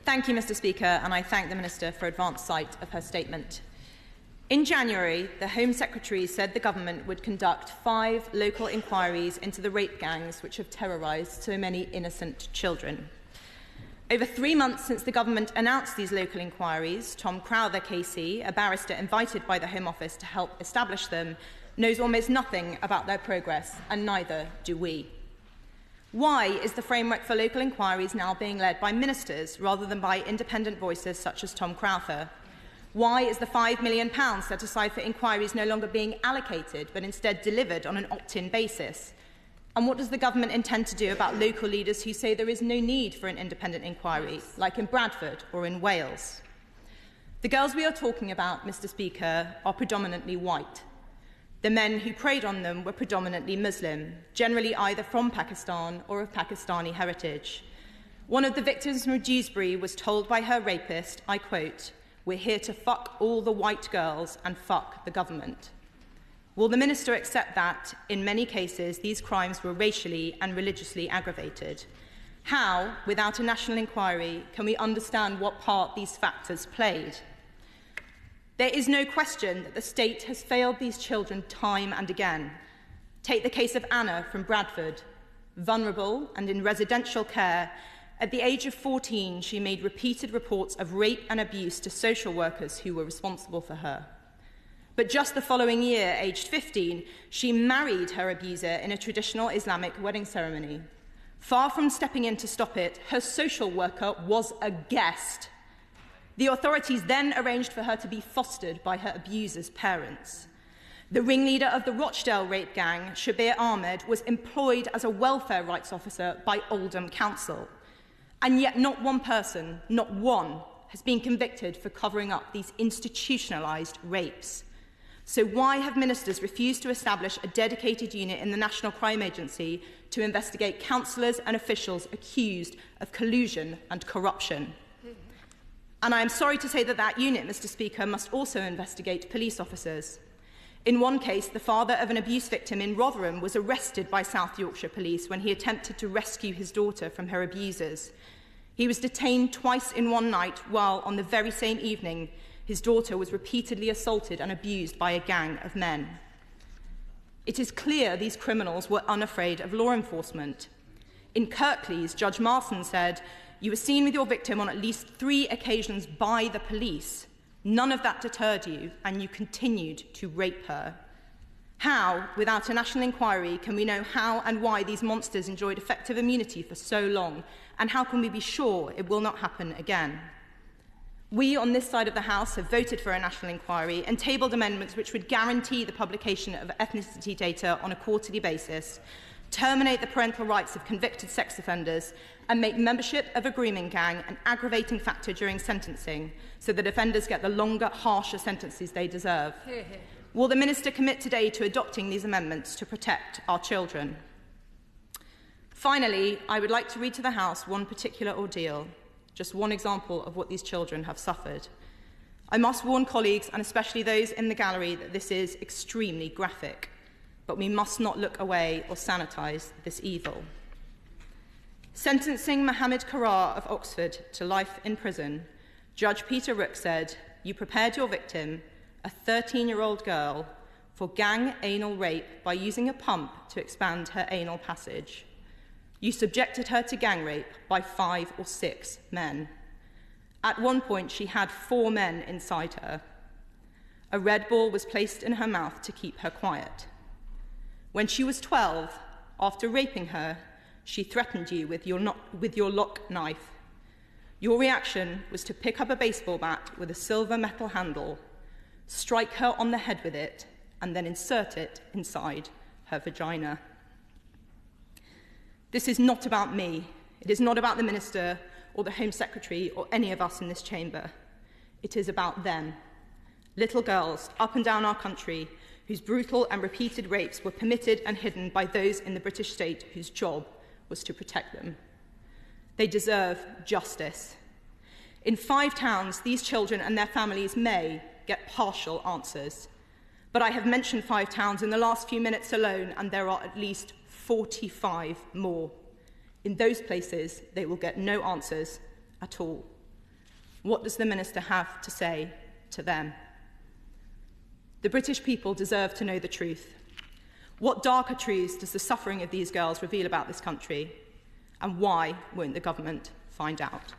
Thank you, Mr. Speaker, and I thank the Minister for advance sight of her statement. In January, the Home Secretary said the government would conduct 5 local inquiries into the rape gangs which have terrorised so many innocent children. Over 3 months since the government announced these local inquiries, Tom Crowther KC, a barrister invited by the Home Office to help establish them, knows almost nothing about their progress, and neither do we. Why is the framework for local inquiries now being led by ministers rather than by independent voices such as Tom Crowther? Why is the £5 million set aside for inquiries no longer being allocated but instead delivered on an opt-in basis? And what does the government intend to do about local leaders who say there is no need for an independent inquiry, like in Bradford or in Wales? The girls we are talking about, Mr. Speaker, are predominantly white. The men who preyed on them were predominantly Muslim, generally either from Pakistan or of Pakistani heritage. One of the victims from Dewsbury was told by her rapist, I quote, "We're here to fuck all the white girls and fuck the government." Will the Minister accept that, in many cases, these crimes were racially and religiously aggravated? How, without a national inquiry, can we understand what part these factors played? There is no question that the state has failed these children time and again. Take the case of Anna from Bradford. Vulnerable and in residential care, at the age of 14, she made repeated reports of rape and abuse to social workers who were responsible for her. But just the following year, aged 15, she married her abuser in a traditional Islamic wedding ceremony. Far from stepping in to stop it, her social worker was aghast. The authorities then arranged for her to be fostered by her abuser's parents. The ringleader of the Rochdale rape gang, Shabir Ahmed, was employed as a welfare rights officer by Oldham Council. And yet not one person, not one, has been convicted for covering up these institutionalised rapes. So why have ministers refused to establish a dedicated unit in the National Crime Agency to investigate councillors and officials accused of collusion and corruption? And I am sorry to say that that unit, Mr. Speaker, must also investigate police officers. In one case, the father of an abuse victim in Rotherham was arrested by South Yorkshire Police when he attempted to rescue his daughter from her abusers. He was detained twice in one night, while on the very same evening, his daughter was repeatedly assaulted and abused by a gang of men. It is clear these criminals were unafraid of law enforcement. In Kirklees, Judge Marson said, "You were seen with your victim on at least 3 occasions by the police. None of that deterred you, and you continued to rape her." How, without a national inquiry, can we know how and why these monsters enjoyed effective immunity for so long, and how can we be sure it will not happen again? We on this side of the House have voted for a national inquiry and tabled amendments which would guarantee the publication of ethnicity data on a quarterly basis, terminate the parental rights of convicted sex offenders, and make membership of a grooming gang an aggravating factor during sentencing so that offenders get the longer, harsher sentences they deserve. Will the Minister commit today to adopting these amendments to protect our children? Finally, I would like to read to the House one particular ordeal, just one example of what these children have suffered. I must warn colleagues, and especially those in the gallery, that this is extremely graphic, but we must not look away or sanitise this evil. Sentencing Mohammed Karar of Oxford to life in prison, Judge Peter Rook said, "You prepared your victim, a 13-year-old girl, for gang anal rape by using a pump to expand her anal passage. You subjected her to gang rape by 5 or 6 men. At one point, she had 4 men inside her. A red ball was placed in her mouth to keep her quiet. When she was 12, after raping her, she threatened you with your lock knife. Your reaction was to pick up a baseball bat with a silver metal handle, strike her on the head with it, and then insert it inside her vagina." This is not about me. It is not about the Minister or the Home Secretary or any of us in this chamber. It is about them. Little girls up and down our country whose brutal and repeated rapes were permitted and hidden by those in the British state whose job was to protect them. They deserve justice. In 5 towns, these children and their families may get partial answers. But I have mentioned 5 towns in the last few minutes alone, and there are at least 45 more. In those places, they will get no answers at all. What does the Minister have to say to them? The British people deserve to know the truth. What darker truths does the suffering of these girls reveal about this country? And why won't the government find out?